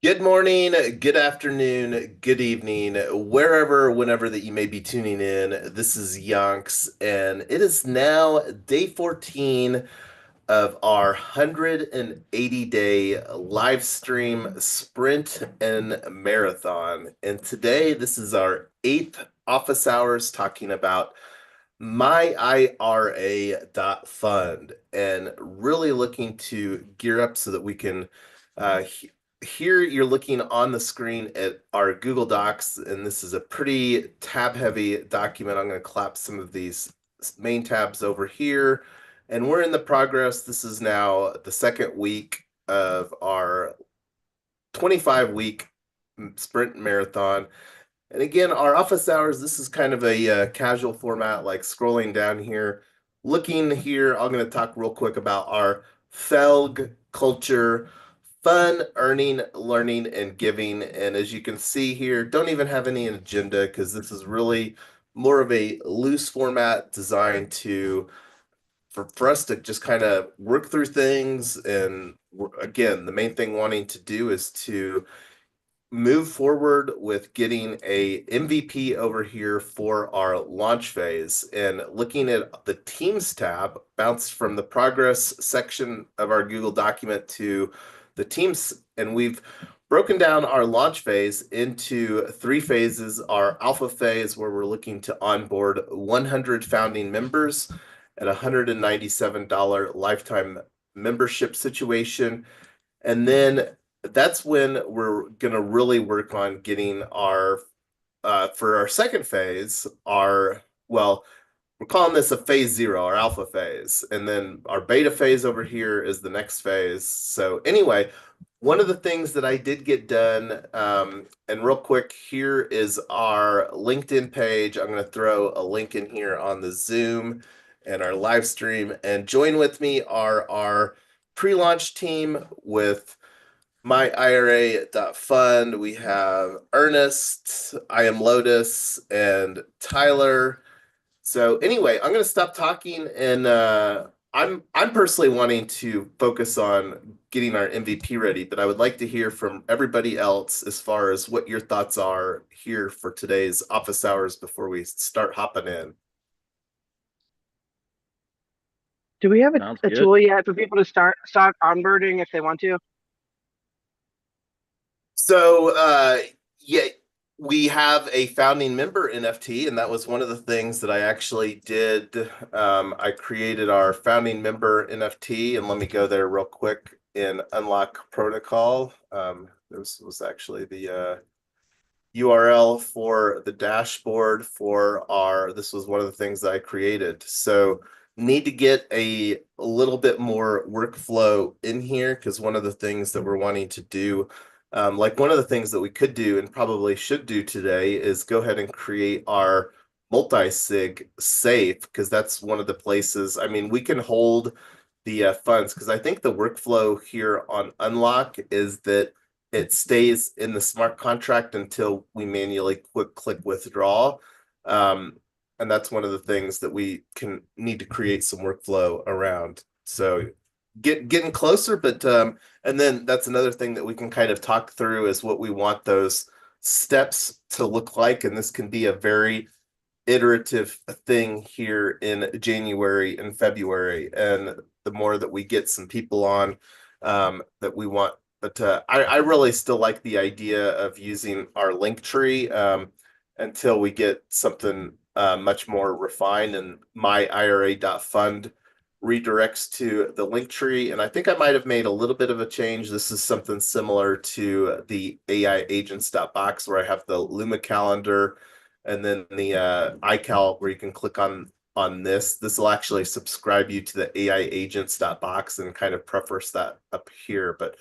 Good morning, good afternoon, good evening, wherever, whenever that you may be tuning in. This is Yonks, and it is now day 14 of our 180-day live stream sprint and marathon. And today, this is our eighth office hours talking about myIRA.fund and really looking to gear up so that we can here you're looking on the screen at our Google Docs, and this is a pretty tab-heavy document. I'm going to collapse some of these main tabs over here, and we're in the progress. This is now the second week of our 25-week sprint marathon. And again, our office hours, this is kind of a casual format, like scrolling down here. Looking here, I'm going to talk real quick about our FELG culture, fun, earning, learning, and giving. And as you can see here, don't even have any agenda because this is really more of a loose format designed to for us to just kind of work through things. And again, the main thing wanting to do is to move forward with getting a MVP over here for our launch phase. And looking at the Teams tab, bounced from the progress section of our Google document to the Teams, and we've broken down our launch phase into three phases. Our alpha phase, where we're looking to onboard 100 founding members at $197 lifetime membership situation. And then that's when we're going to really work on getting our for our second phase, well, we're calling this a phase zero, our alpha phase. And then our beta phase over here is the next phase. So anyway, one of the things that I did get done, and real quick, here is our LinkedIn page. I'm going to throw a link in here on the Zoom and our live stream. And join with me are our pre-launch team with myIRA.fund. We have Ernest, I am Lotus, and Tyler. So anyway, I'm going to stop talking, and I'm personally wanting to focus on getting our MVP ready, but I would like to hear from everybody else as far as what your thoughts are here for today's office hours before we start hopping in. Do we have Sounds a good. tool yet for people to start onboarding if they want to? So, yeah, we have a founding member NFT, and that was one of the things that I actually did. I created our founding member NFT, and let me go there real quick in Unlock Protocol. This was actually the URL for the dashboard for this was one of the things that I created. So, need to get a little bit more workflow in here because one of the things that we're wanting to do, like one of the things that we could do and probably should do today is go ahead and create our multi-sig safe because that's one of the places. I mean, we can hold the funds because I think the workflow here on Unlock is that it stays in the smart contract until we manually click withdraw. Um, and that's one of the things that we can need to create some workflow around. So getting closer, but and then that's another thing that we can kind of talk through is what we want those steps to look like. And this can be a very iterative thing here in January and February. And the more that we get some people on that we want, but I really still like the idea of using our link tree until we get something much more refined. And myIRA.fund redirects to the link tree. And I think I might have made a little bit of a change. This is something similar to the AiAgents.Box where I have the Luma calendar and then the iCal where you can click on this. This will actually subscribe you to the AiAgents.Box and kind of preface that up here. But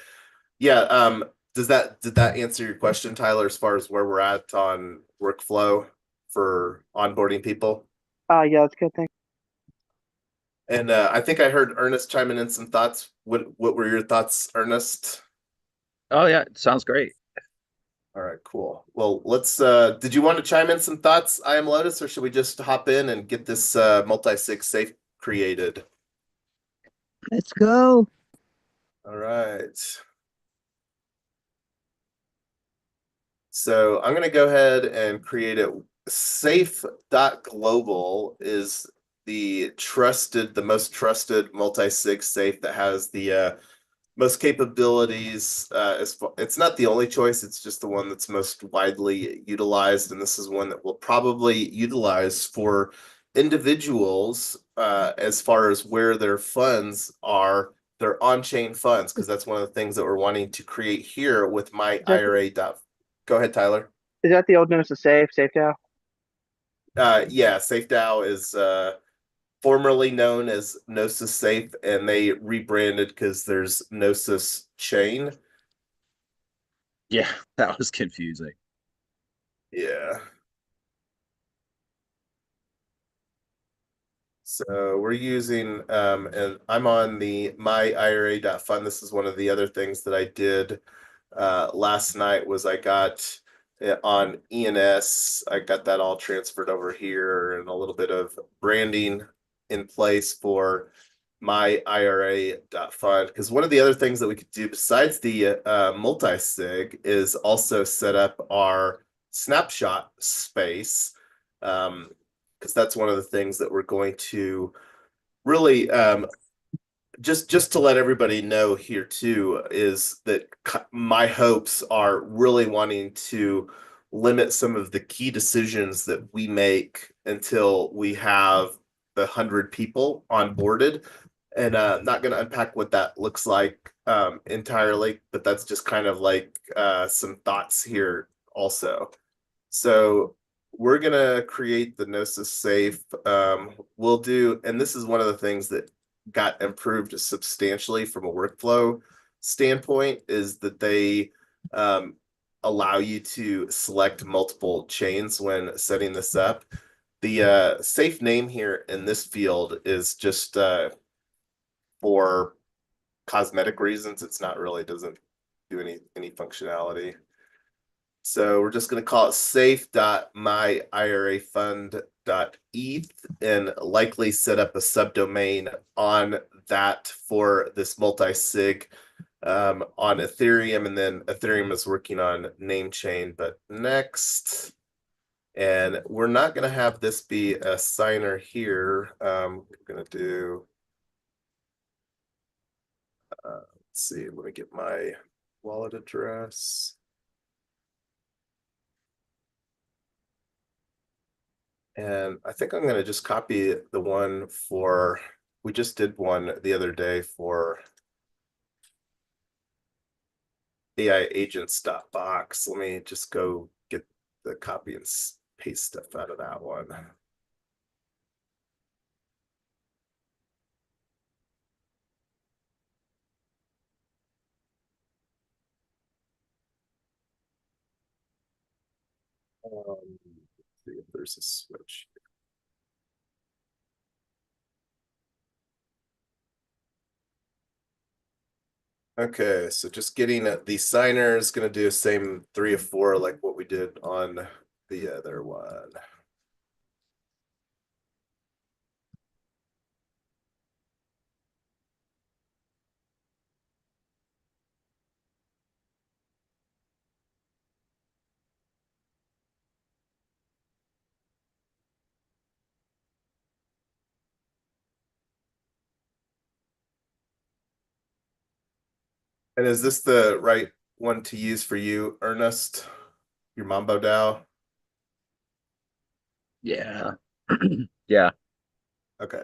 yeah, did that answer your question, Tyler, as far as where we're at on workflow for onboarding people? Yeah, that's good. Thanks. And I think I heard Ernest chiming in some thoughts. What were your thoughts, Ernest? Oh yeah, sounds great. All right, cool. Well, let's did you want to chime in some thoughts, I am Lotus, or should we just hop in and get this multi-sig safe created? Let's go. All right. So I'm going to go ahead and create it. Safe.global is the most trusted multi-sig safe that has the most capabilities. It's not the only choice, it's just the one that's most widely utilized. And this is one that we'll probably utilize for individuals as far as where their funds are, their on-chain funds, because that's one of the things that we're wanting to create here with my Is that the, IRA. Go ahead, Tyler. is that the old known as safe now? Yeah, SafeDAO is formerly known as Gnosis Safe, and they rebranded because there's Gnosis Chain. Yeah, that was confusing. Yeah. So we're using, and I'm on the myIRA.fund. This is one of the other things that I did last night was I got on ENS, I got that all transferred over here and a little bit of branding in place for myIRA.fund. Because one of the other things that we could do besides the multi-sig is also set up our snapshot space. Because that's one of the things that we're going to really just to let everybody know here too is that my hopes are really wanting to limit some of the key decisions that we make until we have the 100 people onboarded, and not going to unpack what that looks like entirely, but that's just kind of like some thoughts here also. So we're gonna create the Gnosis safe. We'll do, and this is one of the things that got improved substantially from a workflow standpoint, is that they allow you to select multiple chains when setting this up. The safe name here in this field is just for cosmetic reasons. It's not really, doesn't do any functionality. So we're just going to call it safe.myirafund.eth and likely set up a subdomain on that for this multi-sig on Ethereum. And then Ethereum is working on Namechain. But next, and we're not going to have this be a signer here. We're going to do, let's see, let me get my wallet address. And I think I'm going to just copy the one for, we just did one the other day for AiAgents.Box. Let me just go get the copy and paste stuff out of that one. Let's see if there's a switch. Okay, so just getting the signer is going to do the same 3 of 4 like what we did on the other one. And is this the right one to use for you, Ernest? Your Mambo DAO? Yeah. Yeah. Okay.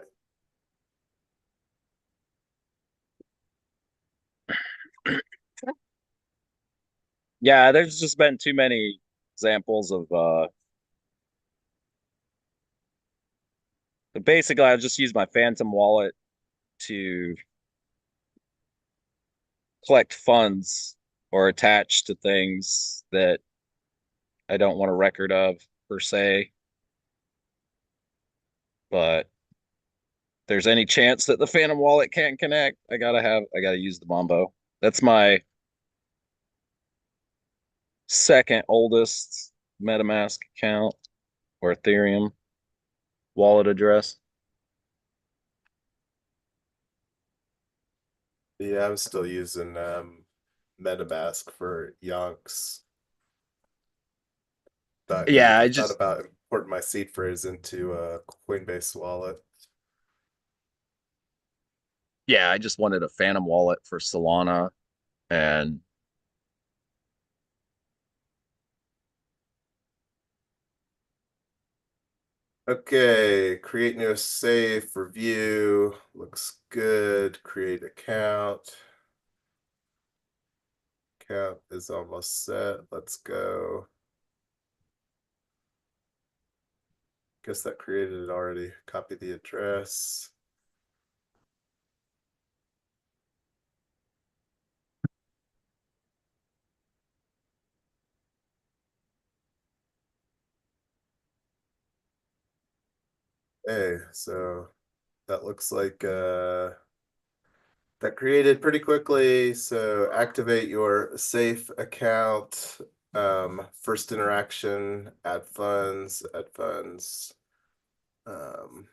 Yeah, there's just been too many examples of basically I just use my Phantom wallet to collect funds or attach to things that I don't want a record of per se. But there's any chance that the Phantom wallet can't connect, I gotta use the Mambo. That's my second oldest MetaMask account or Ethereum wallet address. Yeah, I'm still using MetaMask for Yonks. because Yeah, I I thought just about importing my seed phrase into a Coinbase wallet. yeah, I just wanted a Phantom wallet for Solana and Okay, create new safe, review, looks good, create account. Account is almost set, let's go. Guess that created it already, copy the address. Hey, so that looks like that created pretty quickly. So activate your safe account. First interaction, add funds, add funds. Um,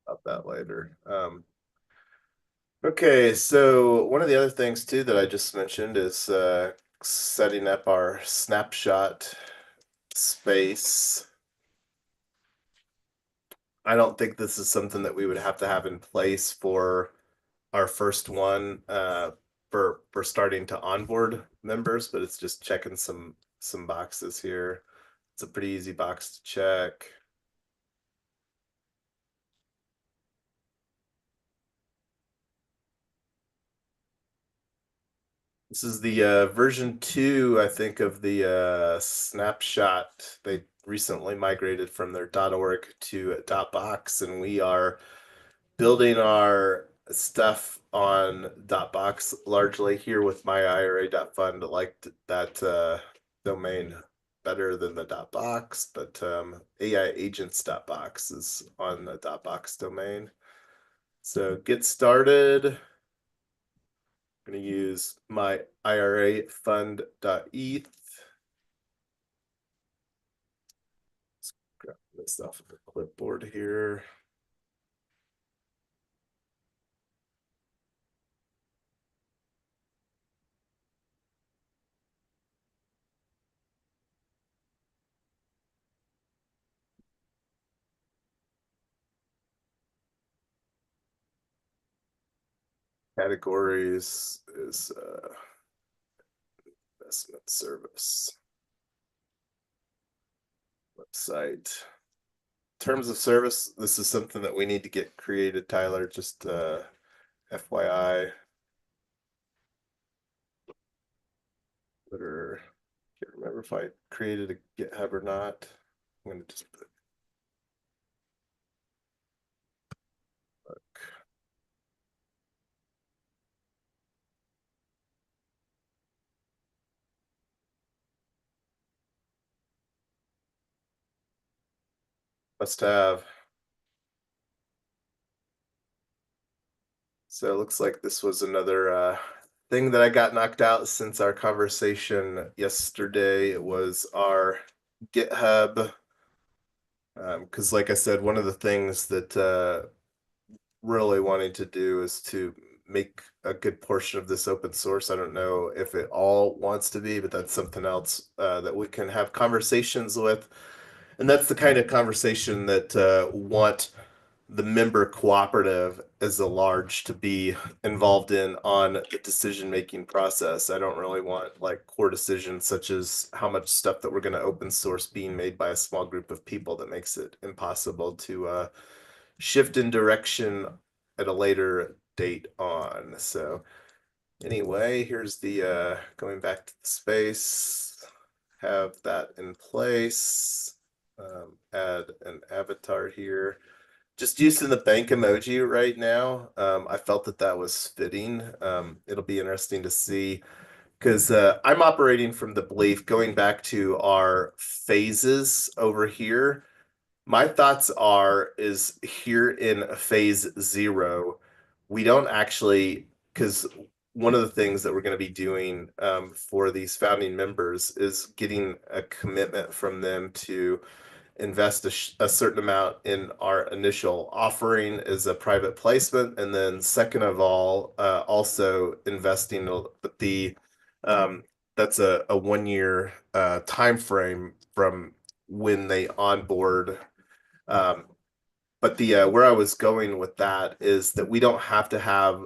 about that later. Okay, so one of the other things too that I just mentioned is setting up our snapshot space. I don't think this is something that we would have to have in place for our first one for starting to onboard members, but it's just checking some boxes here. It's a pretty easy box to check. This is the version 2, I think, of the snapshot. They recently migrated from their .org to .box, and we are building our stuff on .box largely here with myIRA.fund. I liked that domain better than the .box, but AiAgents.Box is on the .box domain. So get started. I'm going to use my IRA.fund.eth. Let's grab this off of the clipboard here. Categories is investment service. Website. Terms of service, this is something that we need to get created, Tyler, just FYI. Twitter, can't remember if I created a GitHub or not. I'm gonna just put must have. So it looks like this was another thing that I got knocked out since our conversation yesterday. It was our GitHub. Because like I said, one of the things that really wanting to do is to make a good portion of this open source. I don't know if it all wants to be, but that's something else that we can have conversations with. And that's the kind of conversation that want the member cooperative as a large to be involved in on the decision-making process. I don't really want like core decisions such as how much stuff that we're going to open source being made by a small group of people that makes it impossible to shift in direction at a later date on. So anyway, here's the going back to the space, have that in place, add an avatar here. Just using the bank emoji right now. I felt that that was fitting. It'll be interesting to see because I'm operating from the belief going back to our phases over here. My thoughts are is here in phase 0, we don't actually, because one of the things that we're going to be doing for these founding members is getting a commitment from them to invest a certain amount in our initial offering as a private placement, and then second of all, also investing the that's a 1 year time frame from when they onboard. But the where I was going with that is that we don't have to have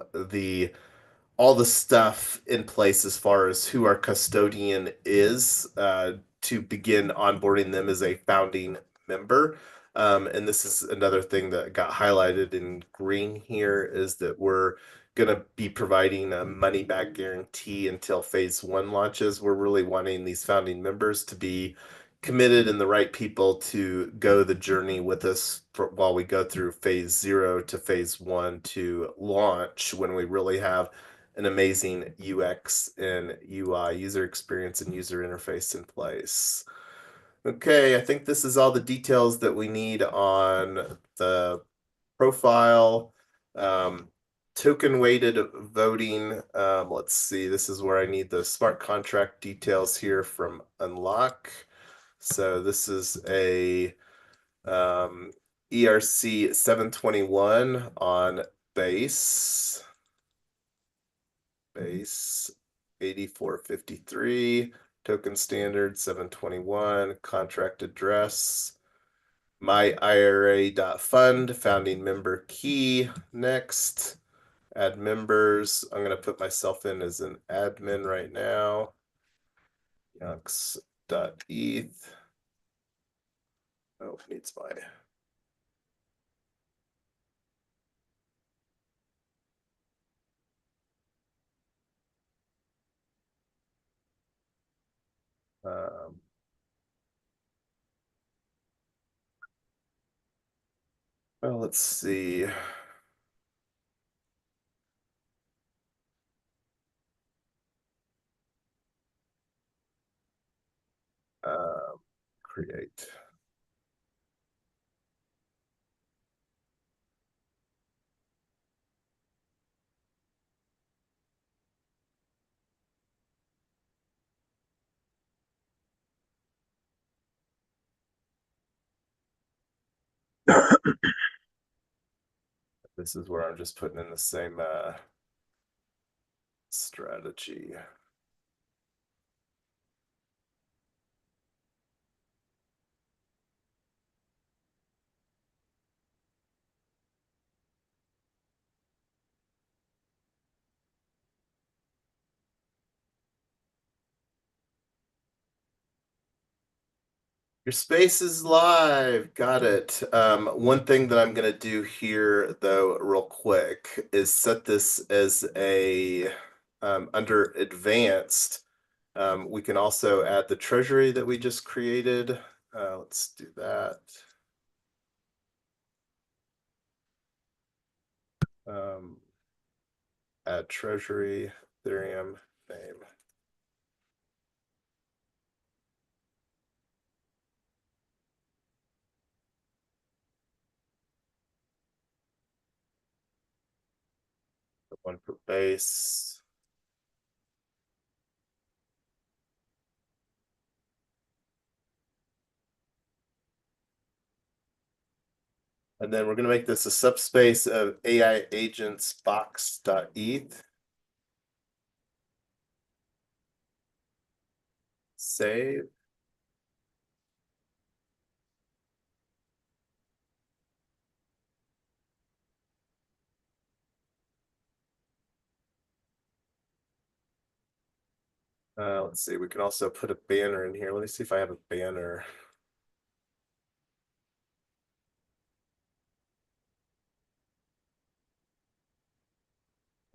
all the stuff in place as far as who our custodian is to begin onboarding them as a founding member. And this is another thing that got highlighted in green here is that we're going to be providing a money back guarantee until phase 1 launches. We're really wanting these founding members to be committed and the right people to go the journey with us while we go through phase 0 to phase 1 to launch, when we really have an amazing UX and UI, user experience and user interface in place. Okay, I think this is all the details that we need on the profile. Token weighted voting. Let's see, this is where I need the smart contract details here from Unlock. So this is a ERC 721 on base 8453, token standard 721, contract address, myIRA.fund, founding member key. Next, add members. I'm going to put myself in as an admin right now. Yunks.eth. Oh, needs my um, well, let's see. Create. This is where I'm just putting in the same strategy. Your space is live. Got it. One thing that I'm going to do here, though, real quick, is set this as a under advanced. We can also add the treasury that we just created. Let's do that. Add treasury, Ethereum name. One for base. And then we're going to make this a subspace of AiAgents.Box.eth. Save. Let's see, we can also put a banner in here. Let me see if I have a banner.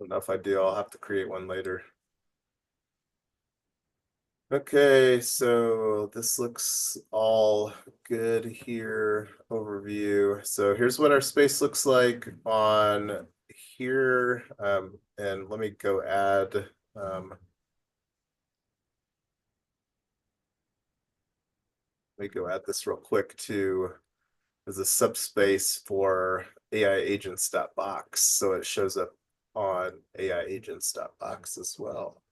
I don't know if I do, I'll have to create one later. Okay, so this looks all good here, overview. So here's what our space looks like on here. And let me go add this real quick to as a subspace for AiAgents.Box. So it shows up on AiAgents.Box as well.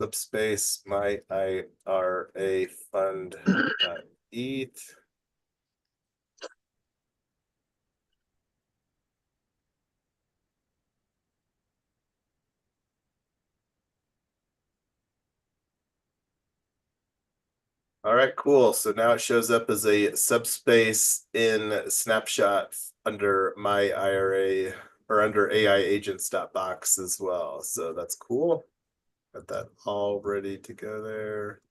subspace myIRA.fund ETH. All right, cool. So now it shows up as a subspace in snapshot under my IRA or under AiAgents.Box as well. So that's cool. Got that all ready to go there.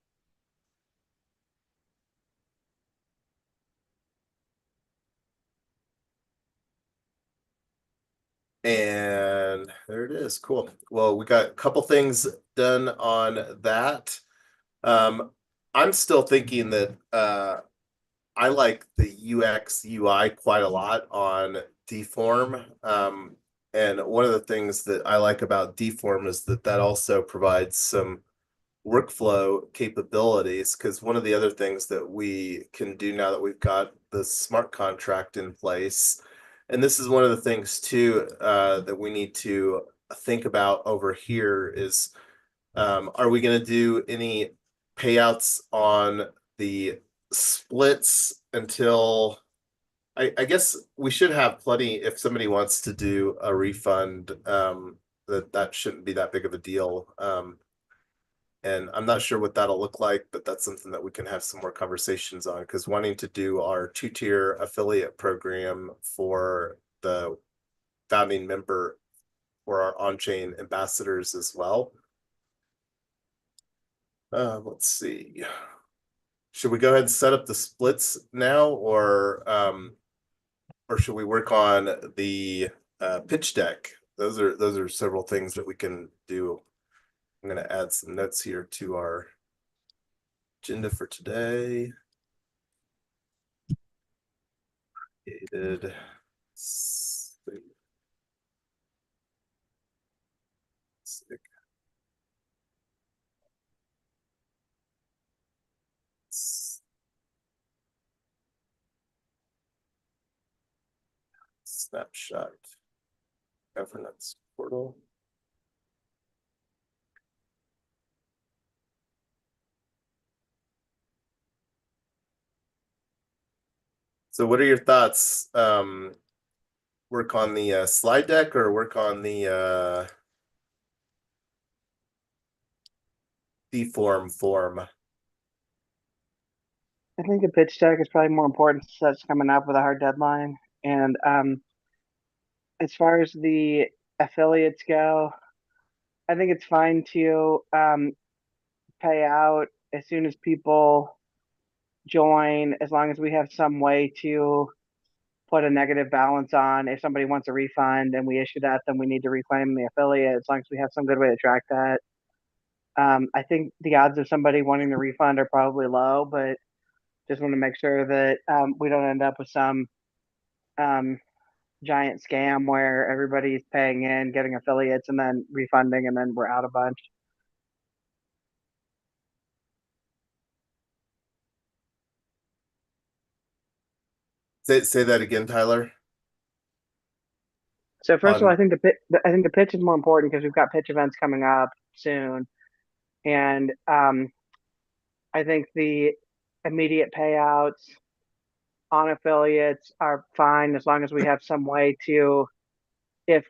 And there it is. Cool. Well, we got a couple things done on that. I'm still thinking that I like the UX UI quite a lot on Deform. And one of the things that I like about Deform is that that also provides some workflow capabilities, because one of the other things that we can do now that we've got the smart contract in place, and this is one of the things too that we need to think about over here is, are we going to do any payouts on the splits until I guess we should have plenty if somebody wants to do a refund, that shouldn't be that big of a deal. And I'm not sure what that'll look like, but that's something that we can have some more conversations on, because wanting to do our 2-tier affiliate program for the founding member for our on-chain ambassadors as well. Let's see. Should we go ahead and set up the splits now, or should we work on the pitch deck? Those are several things that we can do. I'm going to add some notes here to our agenda for today. Created snapshot governance portal. So what are your thoughts? Work on the slide deck or work on the deform form? I think the pitch deck is probably more important since that's coming up with a hard deadline. And as far as the affiliates go, I think it's fine to pay out as soon as people join, as long as we have some way to put a negative balance on. If somebody wants a refund and we issue that, then we need to reclaim the affiliate, as long as we have some good way to track that. I think the odds of somebody wanting the refund are probably low, but just want to make sure that we don't end up with some um, giant scam where everybody's paying in, getting affiliates, and then refunding, and then we're out a bunch. Say that again, Tyler. So first of all, On I think the pitch is more important because we've got pitch events coming up soon, and I think the immediate payouts on affiliates are fine as long as we have some way to, if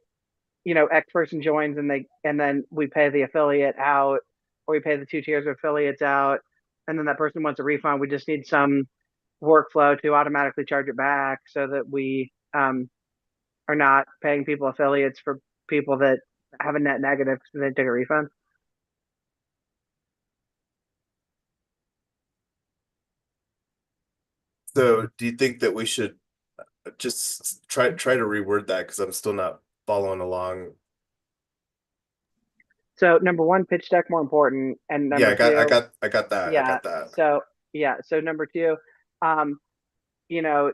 X person joins and then we pay the affiliate out, or we pay the 2 tiers of affiliates out, and then that person wants a refund. We just need some workflow to automatically charge it back so that we are not paying people affiliates for people that have a net negative because they take a refund. So do you think that we should just try to reword that, because I'm still not following along? So number one, pitch deck more important, and Yeah, number two, I got that. I yeah. got that. So number two, um, you know,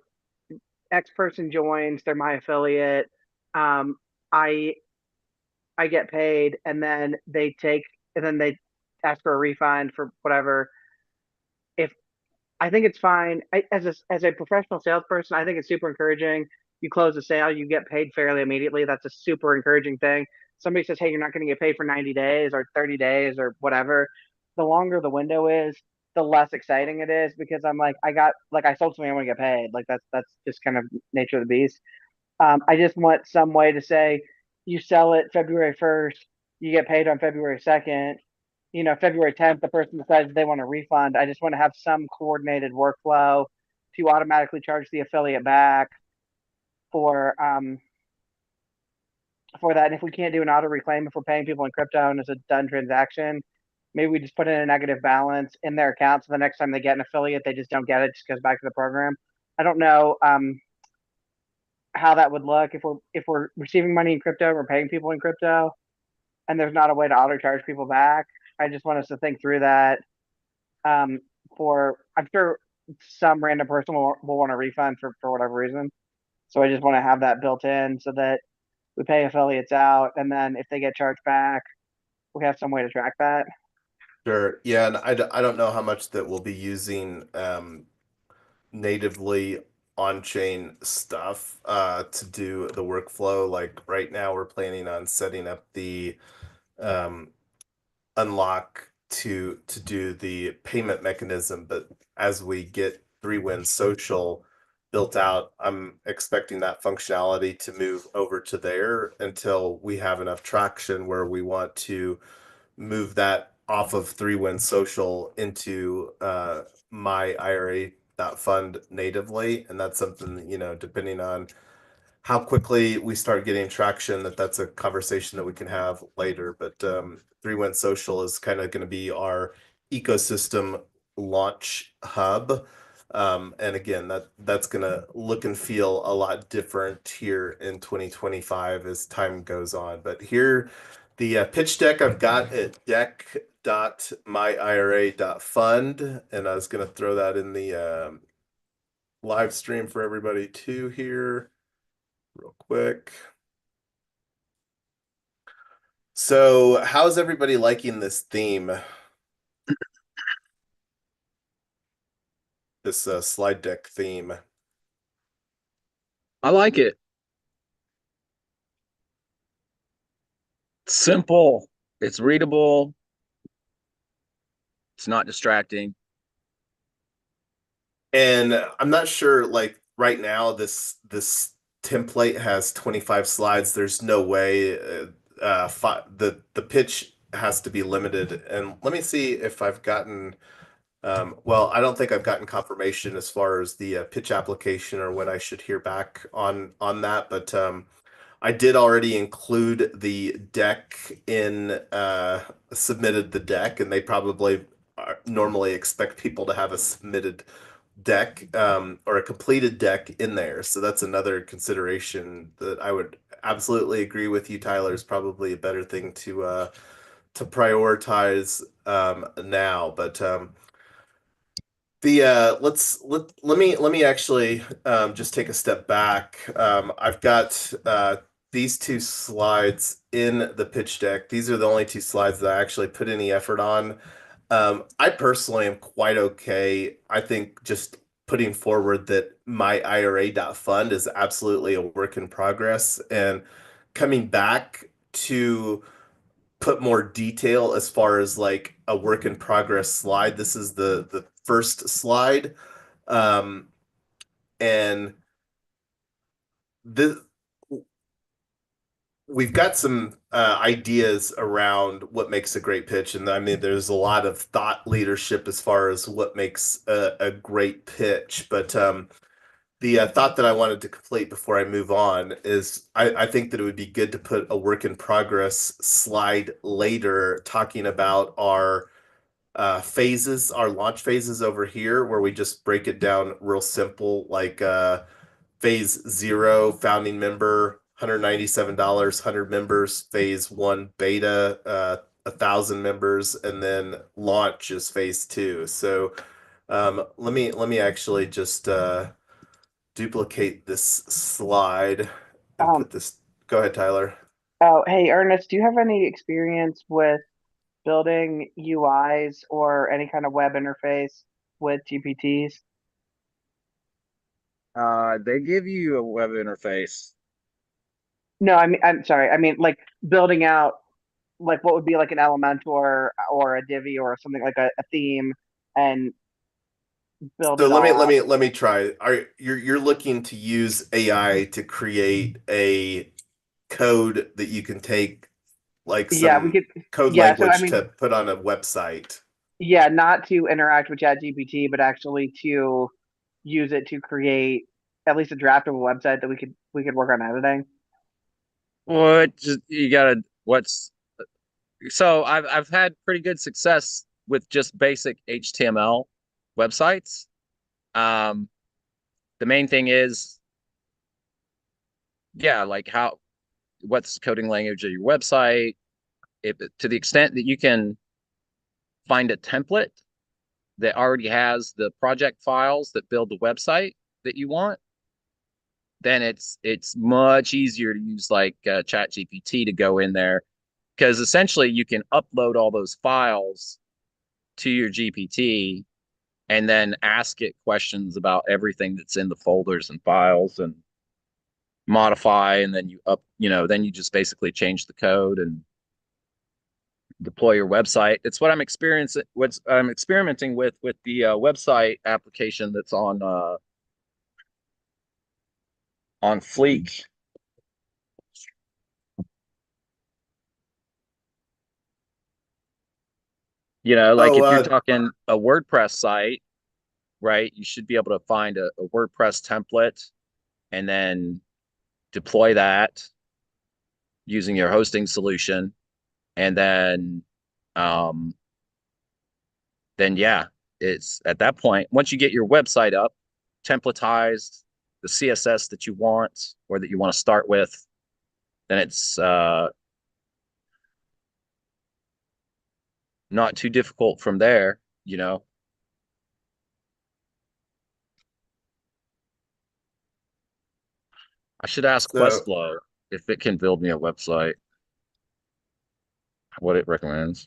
X person joins, they're my affiliate. Um, I I get paid, and then they ask for a refund for whatever. If I think it's fine. As a professional salesperson, I think it's super encouraging. You close a sale, you get paid fairly immediately. That's a super encouraging thing. somebody says, hey, you're not going to get paid for 90 days or 30 days or whatever, the longer the window is, the less exciting it is because I'm like, I sold something, I want to get paid. Like that's just kind of nature of the beast. I just want some way to say you sell it February 1st, you get paid on February 2nd. February 10th, the person decides they want a refund. I just want to have some coordinated workflow to automatically charge the affiliate back for that. And if we can't do an auto reclaim, if we're paying people in crypto and it's a done transaction, maybe we just put in a negative balance in their account. So the next time they get an affiliate, they just don't get it, just goes back to the program. I don't know how that would look if we're receiving money in crypto, we're paying people in crypto, and there's not a way to auto charge people back. I just want us to think through that. Um, I'm sure some random person will want a refund for whatever reason. So I just want to have that built in so that we pay affiliates out, and then if they get charged back, we have some way to track that. Sure. Yeah, and I don't know how much that we'll be using natively on-chain stuff to do the workflow. Like right now, we're planning on setting up the um, unlock to do the payment mechanism, but as we get 3Win Social built out, I'm expecting that functionality to move over to there until we have enough traction where we want to move that off of 3Win Social into myIRA.fund natively. And that's something that, depending on how quickly we start getting traction, that's a conversation that we can have later. But 3Win Social is kind of going to be our ecosystem launch hub. And again, that's going to look and feel a lot different here in 2025 as time goes on. But here, the pitch deck I've got at deck.myIRA.fund, and I was going to throw that in the live stream for everybody too here real quick. So, how's everybody liking this theme? This slide deck theme? I like it. It's simple. It's readable. It's not distracting. And I'm not sure, like right now, this template has 25 slides. There's no way the pitch has to be limited. And let me see if I've gotten well, I don't think I've gotten confirmation as far as the pitch application or when I should hear back on that, but I did already include the deck in submitted the deck, and they probably normally expect people to have a submitted deck or a completed deck in there. So that's another consideration that I would absolutely agree with you, Tyler, is probably a better thing to prioritize now. But the let me actually just take a step back. I've got these two slides in the pitch deck. These are the only two slides that I actually put any effort on. I personally am quite okay. I think just putting forward that my IRA.fund is absolutely a work in progress, and coming back to put more detail as far as like a work in progress slide. This is the first slide. Um, and this we've got some ideas around what makes a great pitch, and I mean there's a lot of thought leadership as far as what makes a great pitch. But the thought that I wanted to complete before I move on is I think that it would be good to put a work in progress slide later talking about our phases, our launch phases over here, where we just break it down real simple, like phase 0, founding member, $197, 100 members, phase 1 beta, 1,000 members, and then launch is phase 2. So let me actually just duplicate this slide and Um, put this. Go ahead, Tyler. oh, hey, Ernest, do you have any experience with building UIs or any kind of web interface with GPTs? They give you a web interface. No, I mean, I'm sorry. I mean, like building out, like what would be like an Elementor or a Divi or something like a theme, and build So it let me all let out. me let me try. Are you're looking to use AI to create a code that you can take like Yeah, we some could. code Yeah, so I language mean, to put on a website? yeah, not to interact with ChatGPT, but actually to use it to create at least a draft of a website that we could work on editing. What just you gotta what's so I've had pretty good success with just basic HTML websites. Um, the main thing is, yeah, like how what's the coding language of your website? If to the extent that you can find a template that already has the project files that build the website that you want, then it's much easier to use like Chat GPT to go in there because essentially you can upload all those files to your GPT and then ask it questions about everything that's in the folders and files and modify and then then you just basically change the code and deploy your website. It's what I'm experiencing what's I'm experimenting with the website application that's on Fleek. Like Oh, if you're talking a WordPress site, right, you should be able to find a WordPress template and then deploy that using your hosting solution. And um, then yeah, it's at that point, once you get your website up, templatized, the CSS that you want or that you want to start with, then it's not too difficult from there. I should ask so Questflow if it can build me a website, what it recommends.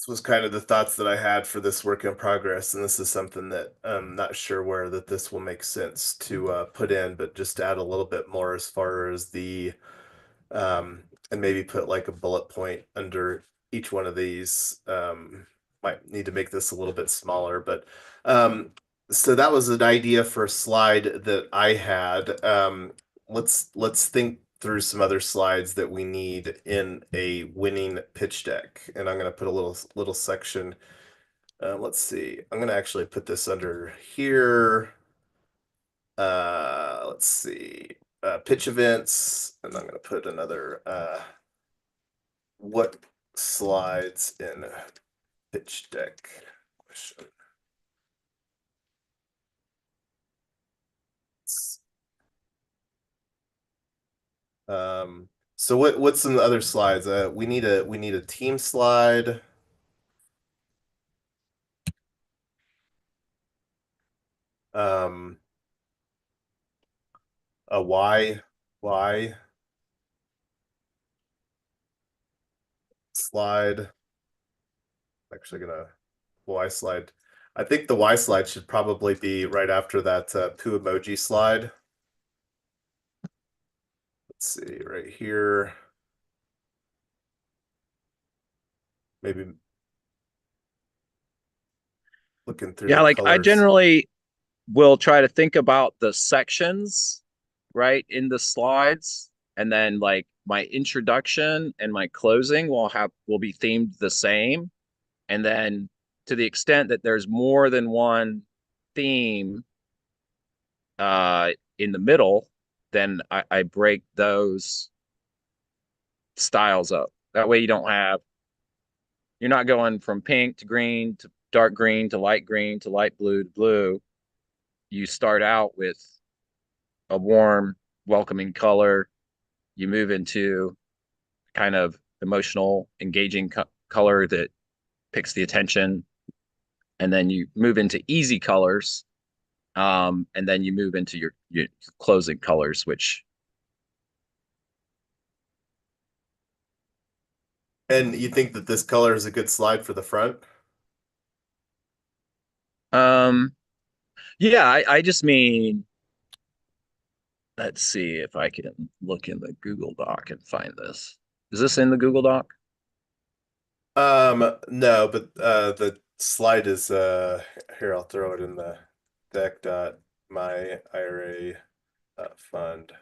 this was kind of the thoughts that I had for this work in progress, and this is something that I'm not sure where that this will make sense to put in, but just add a little bit more as far as the and maybe put like a bullet point under each one of these. Might need to make this a little bit smaller, but um, so that was an idea for a slide that I had. Let's think through some other slides that we need in a winning pitch deck, and I'm going to put a little section. Let's see. I'm going to actually put this under here. Let's see. Pitch events, and I'm going to put another what slides in pitch deck question. So what's some other slides? We need a team slide. Um, a why slide. Actually gonna why slide. I think the why slide should probably be right after that poo emoji slide. Let's see right here. Maybe looking through Yeah, the like I colors. generally will try to think about the sections, right, in the slides, and then like my introduction and my closing will be themed the same. And then to the extent that there's more than one theme in the middle, then I break those styles up. That way you're not going from pink to green to dark green to light green to light blue to blue. You start out with a warm, welcoming color. You move into kind of emotional, engaging color that picks the attention, and then you move into easy colors, and then you move into your closing colors, which And you think that this color is a good slide for the front? um Yeah, I just mean, let's see if I can look in the Google Doc and find this. Is this in the Google Doc? No, but the slide is here, I'll throw it in the deck dot my IRA fund.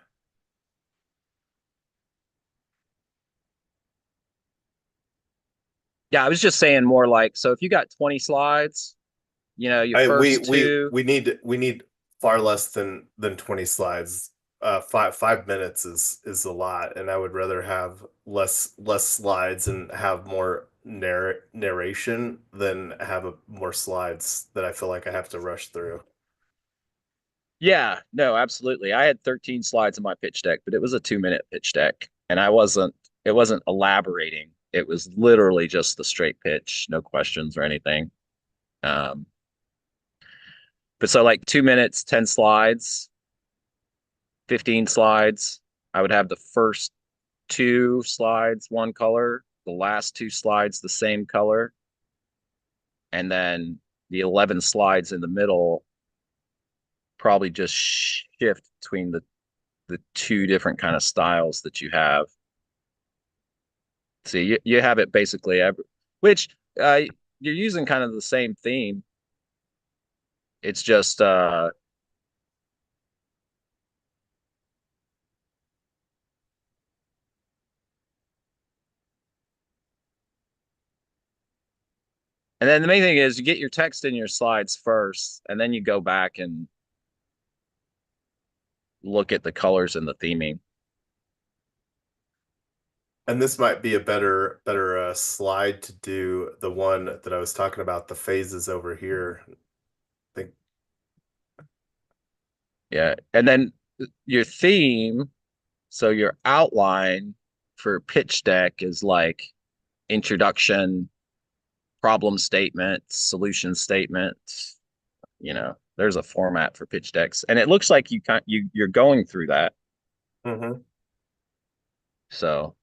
Yeah, I was just saying more like, so if you got 20 slides, your I first two, we need far less than 20 slides. 5 minutes is a lot, and I would rather have less slides and have more narration than have more slides that I feel like I have to rush through. yeah, no, absolutely. I had 13 slides in my pitch deck, but it was a 2-minute pitch deck, and it wasn't elaborating. It was literally just the straight pitch, no questions or anything. Um, but so like 2 minutes, 10 slides, 15 slides. I would have the first two slides one color, the last two slides the same color, and then the 11 slides in the middle probably just shift between the two different kind of styles that you have. See, you have it basically which you're using kind of the same theme. It's just and then the main thing is you get your text in your slides first, and then you go back and look at the colors and the theming. And this might be a better slide to do the one that I was talking about, the phases over here. I think Yeah. And then your theme, so your outline for pitch deck is like introduction, problem statement, solution statement. There's a format for pitch decks, and it looks like you're going through that. Mhm. So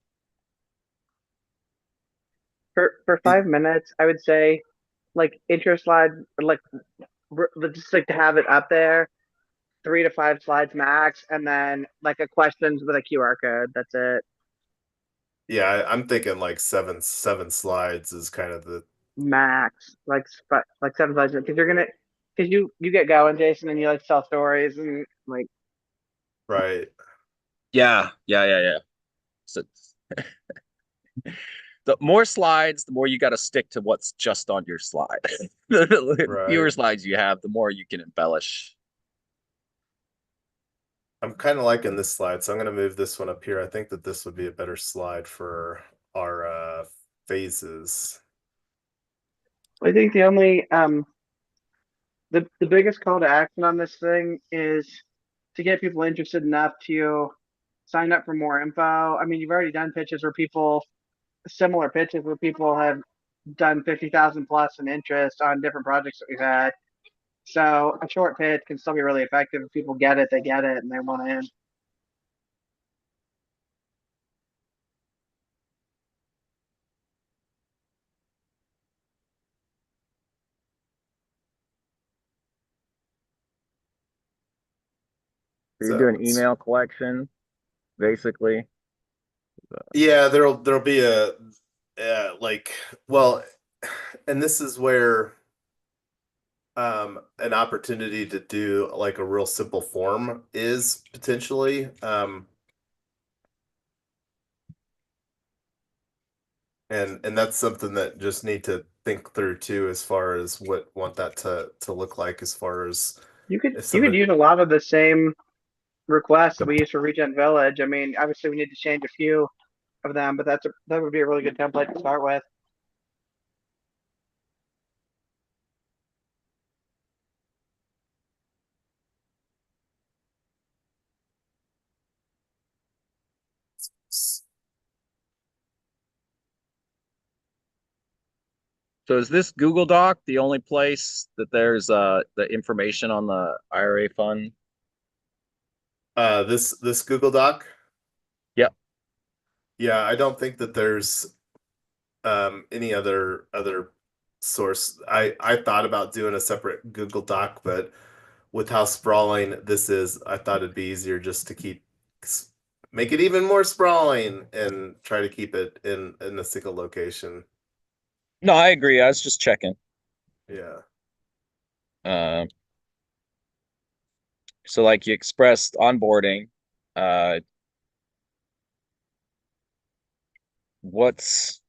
For 5 minutes, I would say like intro slide, like just like to have it up there, 3 to 5 slides max, and then like a questions with a QR code. That's it. Yeah, I'm thinking like seven slides is kind of the Max, like 7 slides, because you get going, Jason, and you like tell stories and like right. yeah. So the more slides, the more you got to stick to what's just on your slide. The fewer Right. slides you have, the more you can embellish. I'm kind of liking this slide, so I'm going to move this one up here. I think that this would be a better slide for our phases. I think the only the biggest call to action on this thing is to get people interested enough to sign up for more info. I mean, you've already done pitches where people similar pitches where people have done 50,000 plus in interest on different projects that we've had. So a short pitch can still be really effective. If people get it, they get it, and they want in. So you're So doing email collection, basically. yeah, there'll be a like well, and this is where an opportunity to do like a real simple form is potentially and that's something that just need to think through too as far as what want that to look like as far as You could if you could somebody use a lot of the same requests that we use for Regen Village. I mean, obviously we need to change a few of them, but that would be a really good template to start with. So is this Google Doc the only place that there's the information on the IRA fund? this Google Doc. Yep. Yeah, I don't think that there's any other source. I thought about doing a separate Google Doc, but with how sprawling this is, I thought it'd be easier just to make it even more sprawling and try to keep it in a single location. No, I agree. I was just checking. Yeah. Uh, so like you expressed onboarding, uh, what's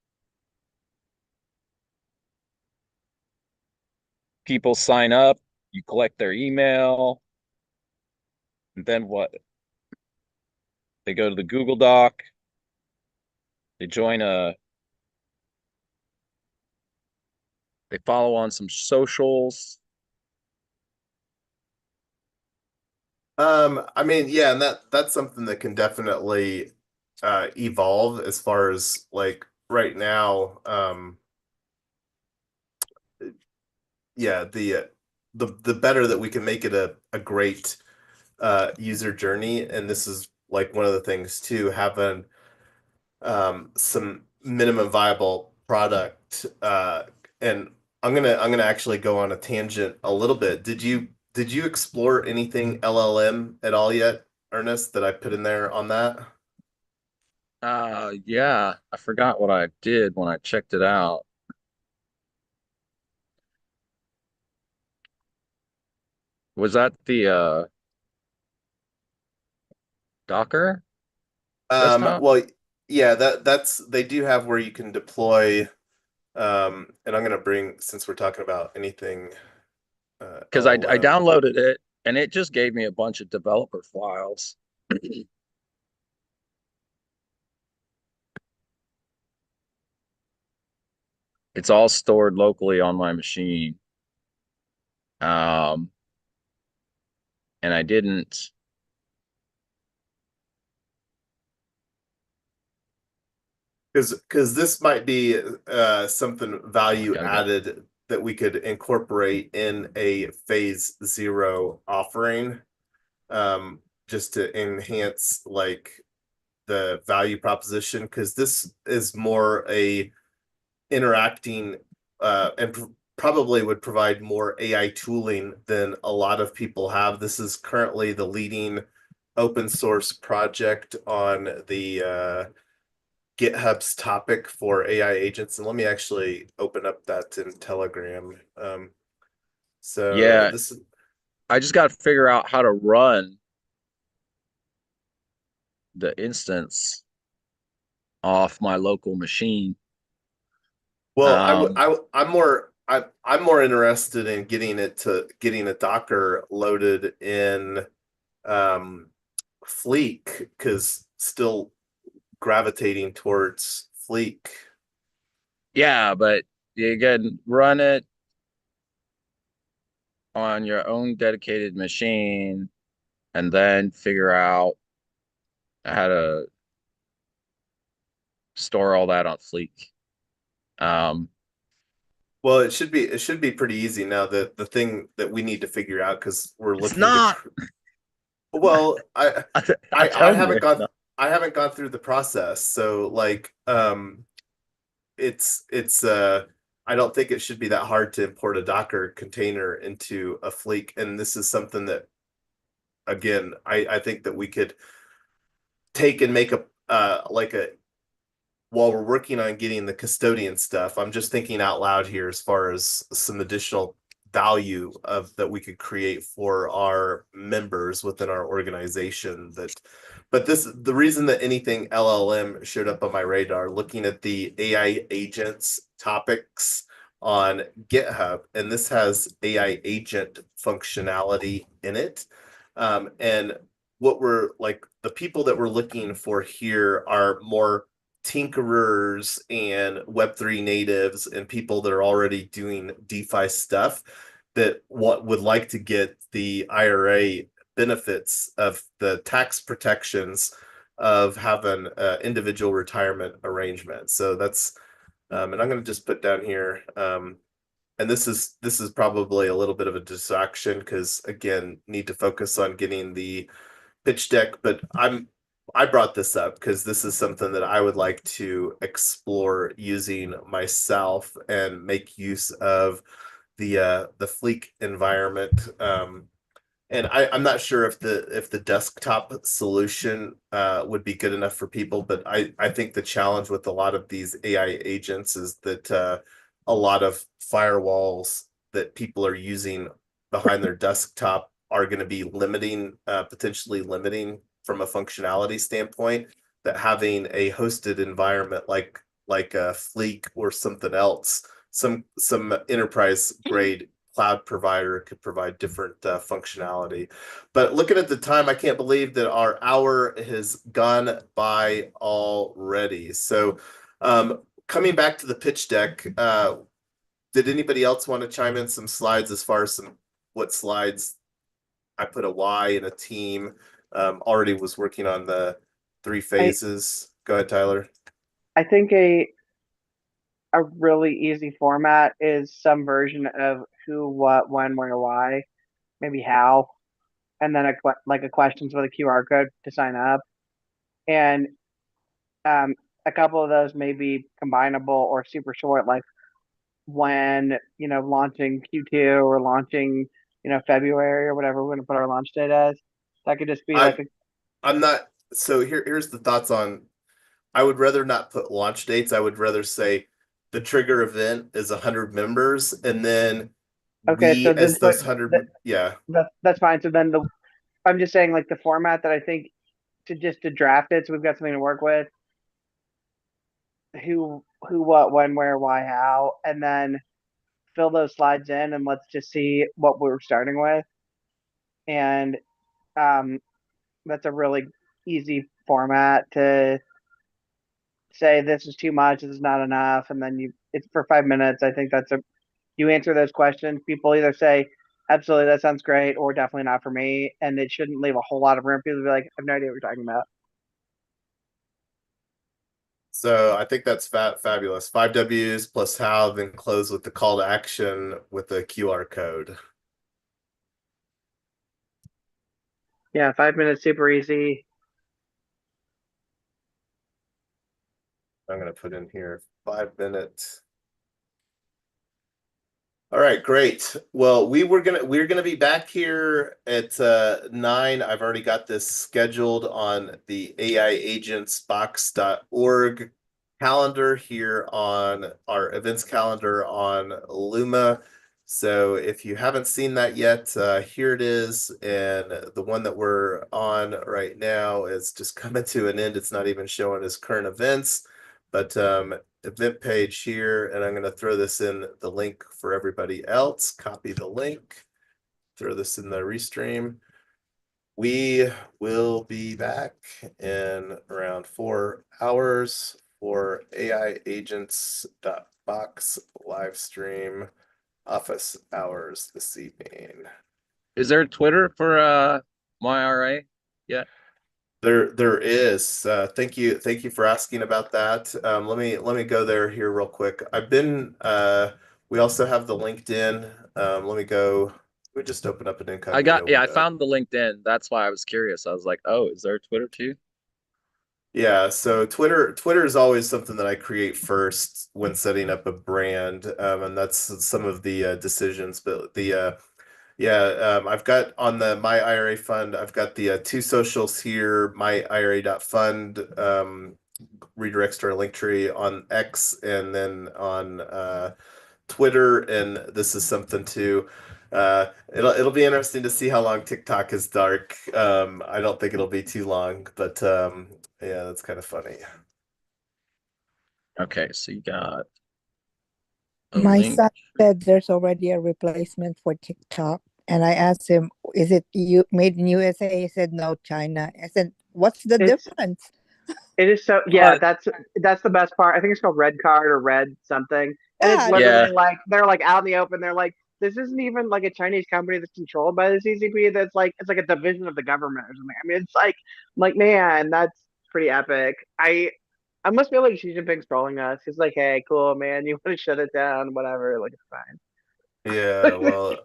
people sign up, you collect their email, and then what? They go to the Google Doc, they join they follow on some socials. I mean, yeah, and that's something that can definitely evolve as far as like right now. Yeah, the better that we can make it a great user journey, and this is like one of the things too, having some minimum viable product. And I'm gonna actually go on a tangent a little bit. Did you explore anything LLM at all yet, Ernest, that I put in there on that? Yeah, I forgot what I did when I checked it out. Was that the Docker desktop? Well, yeah, that's they do have where you can deploy. And I'm gonna bring, since we're talking about anything Because I LLM. downloaded it and it just gave me a bunch of developer files. It's all stored locally on my machine. Um, and I didn't. Because this might be something value Gotta go. added that we could incorporate in a phase zero offering, just to enhance like the value proposition. Because this is more a interacting and probably would provide more AI tooling than a lot of people have. This is currently the leading open source project on the GitHub's topic for AI agents. And let me actually open up that in Telegram. So Yeah, this is, I just got to figure out how to run the instance off my local machine. well, Um, I'm more interested in getting a Docker loaded in um Fleek, because still gravitating towards Fleek. yeah, but you can run it on your own dedicated machine and then figure out how to store all that on Fleek. Um, Well, it should be pretty easy now. The thing that we need to figure out, because we're it's looking to not. well, I'm I telling you, haven't it's gone not. I haven't gone through the process. So like it's I don't think it should be that hard to import a Docker container into a Fleek. And this is something that, again, I think that we could take and make a like a while we're working on getting the custodian stuff. I'm just thinking out loud here as far as some additional value of that we could create for our members within our organization. That but this the reason that anything LLM showed up on my radar, looking at the AI agents topics on GitHub, and this has AI agent functionality in it. And what we're like, the people that we're looking for here are more tinkerers and Web3 natives and people that are already doing DeFi stuff, that what would like to get the IRA benefits of the tax protections of having individual retirement arrangement. So that's and I'm going to just put down here, and this is probably a little bit of a distraction, because again, need to focus on getting the pitch deck. But I brought this up because this is something that I would like to explore using myself and make use of the Fleek environment. And I'm not sure if the desktop solution would be good enough for people, but I think the challenge with a lot of these AI agents is that a lot of firewalls that people are using behind their desktop are going to be limiting, potentially limiting from a functionality standpoint, that having a hosted environment like a Fleek or something else, some enterprise grade cloud provider could provide different functionality. But looking at the time, I can't believe that our hour has gone by already. So coming back to the pitch deck, did anybody else want to chime in some slides as far as what slides? I put a Y in a team. Already was working on the 3 phases. Go ahead, Tyler. I think a really easy format is some version of who, what, when, where, why, maybe how, and then like a questions with a QR code to sign up, and um, a couple of those may be combinable or super short, like when launching Q2 or launching February or whatever we're going to put our launch date as. That could just be like I'm I'm not. So here's the thoughts on. I would rather not put launch dates. I would rather say the trigger event is 100 members, and then okay, we so then as those 100, yeah. that's fine. So then I'm just saying like the format that I think to draft it, so we've got something to work with. Who, what, when, where, why, how, and then fill those slides in, and let's just see what we're starting with. And um, that's a really easy format to say this is too much, this is not enough, and then it's for 5 minutes. I think you answer those questions. People either say absolutely that sounds great or definitely not for me, and it shouldn't leave a whole lot of room. People be like, I have no idea what you're talking about. So I think that's fabulous. 5 Ws plus how, then close with the call to action with the QR code. Yeah, 5 minutes, super easy. I'm going to put in here 5 minutes. All right, great. Well, we're gonna be back here at 9. I've already got this scheduled on the AiAgents.Box calendar here on our events calendar on Luma. So if you haven't seen that yet, here it is. And the one that we're on right now is just coming to an end. It's not even showing as current events, but event page here, and I'm going to throw this in the link for everybody else. Copy the link, throw this in the restream. We will be back in around 4 hours for AiAgents.Box live stream office hours this evening. Is there Twitter for myIRA yet? There is. Thank you for asking about that. Let me go there here real quick. We also have the LinkedIn. Let me go. We just open up an incognito I window. found the LinkedIn. That's why I was curious. I was like, oh, is there Twitter too? Yeah, so Twitter is always something that I create first when setting up a brand, and that's some of the decisions. But I've got on the myIRA.Fund, I've got the 2 socials here, myIRA.Fund, redirects to our link tree on X, and then on Twitter. And this is something to it'll be interesting to see how long TikTok is dark. I don't think it'll be too long, but yeah, that's kind of funny. Okay, so you got a My link. son said there's already a replacement for TikTok. And I asked him, is it you made in USA? He said, no, China. I said, what's the difference? It is so, yeah, that's the best part. I think it's called Red Card or Red something. And it's Yeah, literally like they're like out in the open. They're like, this isn't even like a Chinese company that's controlled by the CCP. That's like it's like a division of the government or something. I mean, it's like man, that's pretty epic. I must feel like Xi Jinping's trolling us. He's like, hey, cool, man, you want to shut it down, whatever. Like it's fine. Yeah, well,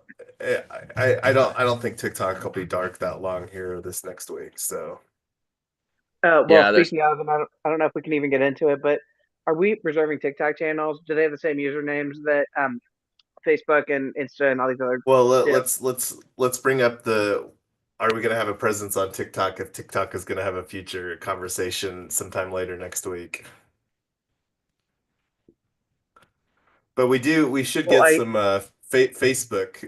I don't think TikTok will be dark that long here this next week. So Well, Yeah, there's speaking of, and I don't know if we can even get into it, but are we reserving TikTok channels? Do they have the same usernames that Facebook and Insta and all these other well, do? let's bring up the are we going to have a presence on TikTok if TikTok is going to have a future conversation sometime later next week? But we should Well, get some Facebook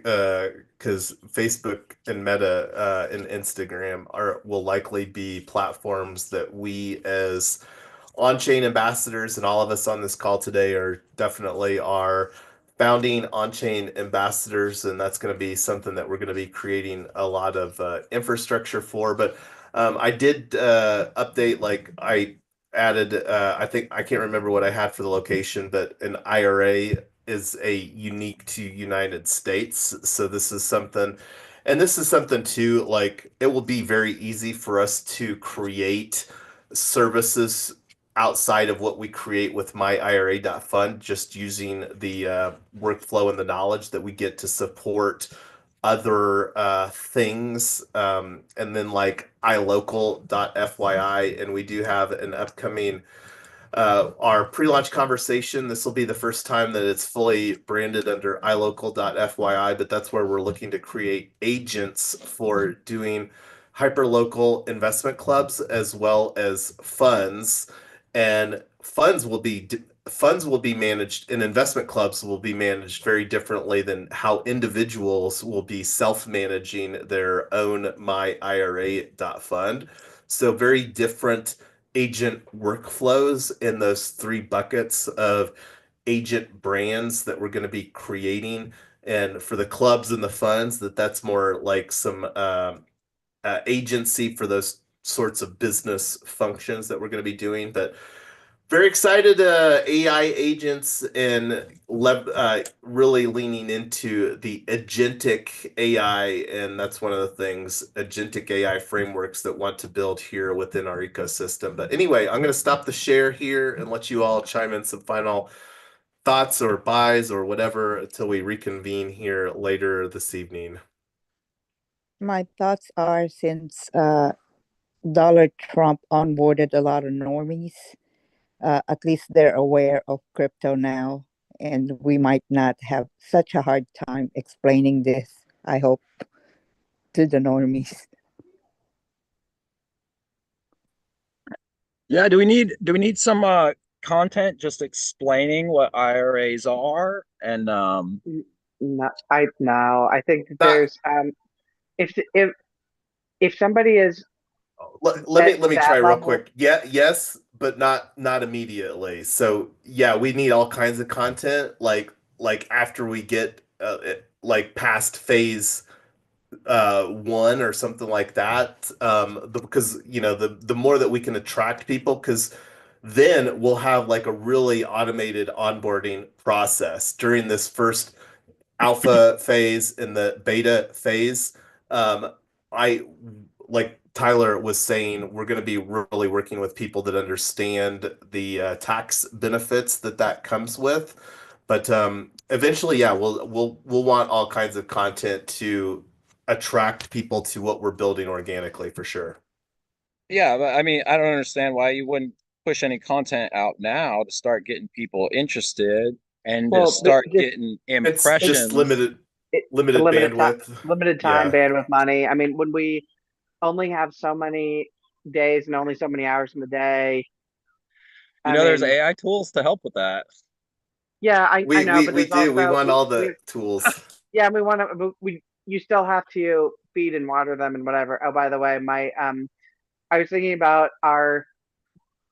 because Facebook and Meta and Instagram will likely be platforms that we as on-chain ambassadors and all of us on this call today are definitely our founding on-chain ambassadors, and that's going to be something that we're going to be creating a lot of infrastructure for. But I did update, like I added, I think I can't remember what I had for the location, but an IRA is a unique to United States. So this is something, and this is something too, like it will be very easy for us to create services outside of what we create with myIRA.fund, just using the workflow and the knowledge that we get to support other things. And then like iLocal.fyi, and we do have an upcoming our pre-launch conversation. This will be the first time that it's fully branded under iLocal.fyi, but that's where we're looking to create agents for doing hyperlocal investment clubs as well as funds. And funds will be managed, and investment clubs will be managed very differently than how individuals will be self-managing their own myIRA.fund. So very different agent workflows in those three buckets of agent brands that we're going to be creating. And for the clubs and the funds, that's more like some agency for those sorts of business functions that we're going to be doing. But very excited, AI agents and really leaning into the agentic AI, and that's one of the things, agentic AI frameworks that want to build here within our ecosystem. But anyway, I'm going to stop the share here and let you all chime in some final thoughts or buys or whatever until we reconvene here later this evening. My thoughts are, since Donald Trump onboarded a lot of normies, at least they're aware of crypto now, and we might not have such a hard time explaining this, I hope, to the normies. Yeah, do we need some content just explaining what IRAs are and no, I think that Not, there's if if somebody is let me try that real level. quick. Yeah, yes, but not immediately. So yeah, we need all kinds of content, like after we get like past phase one or something like that. Because the more that we can attract people, because then we'll have like a really automated onboarding process during this first alpha phase and the beta phase. I like Tyler was saying, we're going to be really working with people that understand the tax benefits that comes with. But eventually, yeah, we'll want all kinds of content to attract people to what we're building organically for sure. yeah, but I mean, I don't understand why you wouldn't push any content out now to start getting people interested and to Well, start just getting It's just impressions. it's a limited bandwidth. limited time, Yeah. bandwidth, money. I mean, when we only have so many days and only so many hours in the day, You I know, there's mean, AI tools to help with that. yeah, I We know, we but we there's do. We also want all we the tools. yeah, we want to we you still have to feed and water them and whatever. Oh, by the way, my I was thinking about our,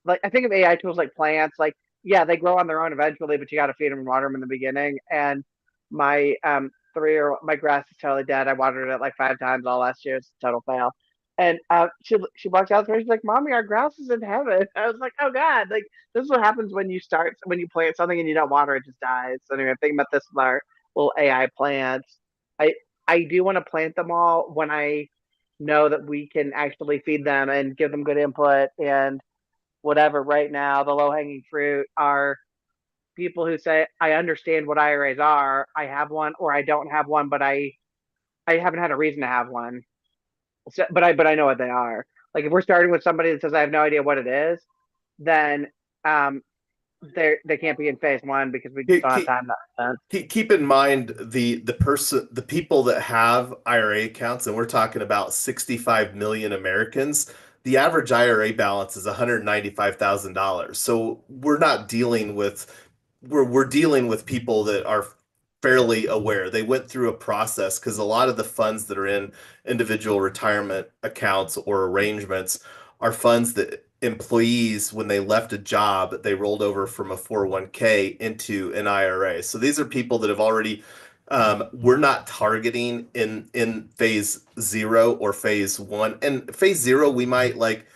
like, I think of AI tools like plants. Like, yeah, they grow on their own eventually, but you got to feed them and water them in the beginning. And my 3 year my grass is totally dead. I watered it like 5 times all last year. It's a total fail. And she walks out there. She's like, "Mommy, our grass is in heaven." I was like, "Oh God!" Like, this is what happens when you plant something and you don't water it, just dies. So anyway, I'm thinking about this with our little AI plants. I I do want to plant them all when I know that we can actually feed them and give them good input and whatever. Right now, the low hanging fruit are people who say, I understand what IRAs are, I have one, or I don't have one, but I haven't had a reason to have one. So, but I know what they are. Like, if we're starting with somebody that says I have no idea what it is, then um they can't be in phase one because we just don't have time to spend. Keep in mind the people that have IRA accounts, and we're talking about 65 million Americans. The average IRA balance is $195,000. So we're not dealing with we're dealing with people that are fairly aware. They went through a process because a lot of the funds that are in individual retirement accounts or arrangements are funds that employees, when they left a job, they rolled over from a 401k into an IRA. So these are people that have already, we're not targeting in phase zero or phase one. And phase zero, we might like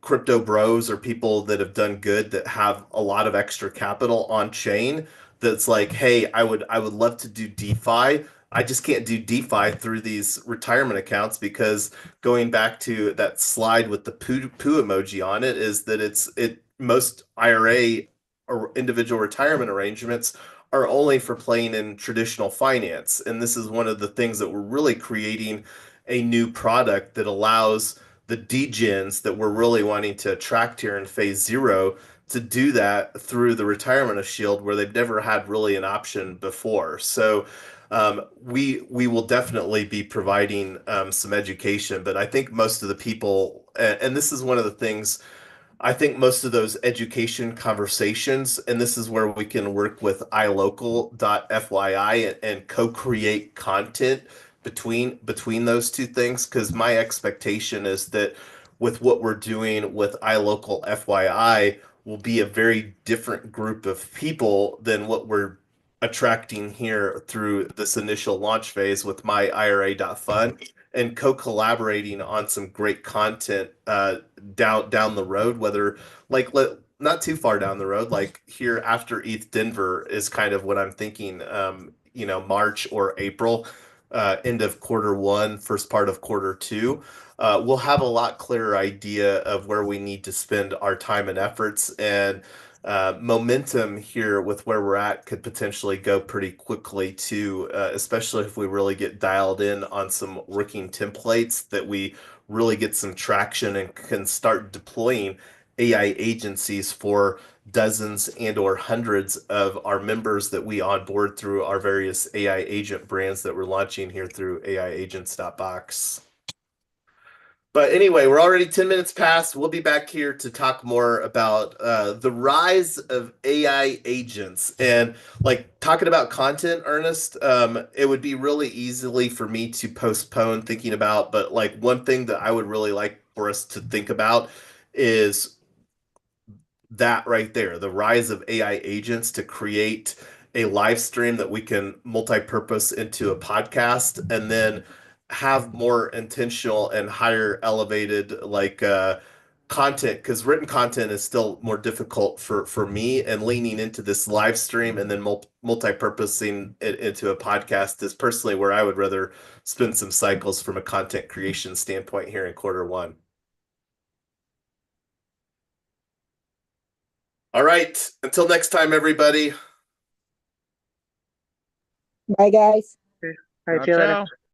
crypto bros or people that have done good that have a lot of extra capital on chain that's like, hey, I would love to do DeFi. I just can't do DeFi through these retirement accounts because going back to that slide with the poo emoji on it is that most IRA or individual retirement arrangements are only for playing in traditional finance. And this is one of the things that we're really creating a new product that allows the degens that we're really wanting to attract here in phase zero to do that through the retirement of Shield where they've never had really an option before. So we will definitely be providing some education, but I think most of the people, and this is one of the things, I think most of those education conversations, and this is where we can work with iLocal.fyi and co-create content between those two things, because my expectation is that with what we're doing with iLocal FYI will be a very different group of people than what we're attracting here through this initial launch phase with myIRA.fund and co-collaborating on some great content down the road, whether not too far down the road, like here after ETH Denver is kind of what I'm thinking, March or April, end of quarter one, first part of quarter two. We'll have a lot clearer idea of where we need to spend our time and efforts, and momentum here with where we're at could potentially go pretty quickly too, especially if we really get dialed in on some working templates that we really get some traction and can start deploying AI agencies for dozens and or hundreds of our members that we onboard through our various AI agent brands that we're launching here through AiAgents.Box. But anyway, we're already 10 minutes past. We'll be back here to talk more about the rise of AI agents. And like talking about content, Ernest, it would be really easily for me to postpone thinking about, but like one thing that I would really like for us to think about is that right there, the rise of AI agents to create a live stream that we can multi-purpose into a podcast and then have more intentional and higher elevated content, because written content is still more difficult for me, and leaning into this live stream and then multi-purposing it into a podcast is personally where I would rather spend some cycles from a content creation standpoint here in quarter one. All right. Until next time, everybody. Bye, guys. All right, see you later. Ciao.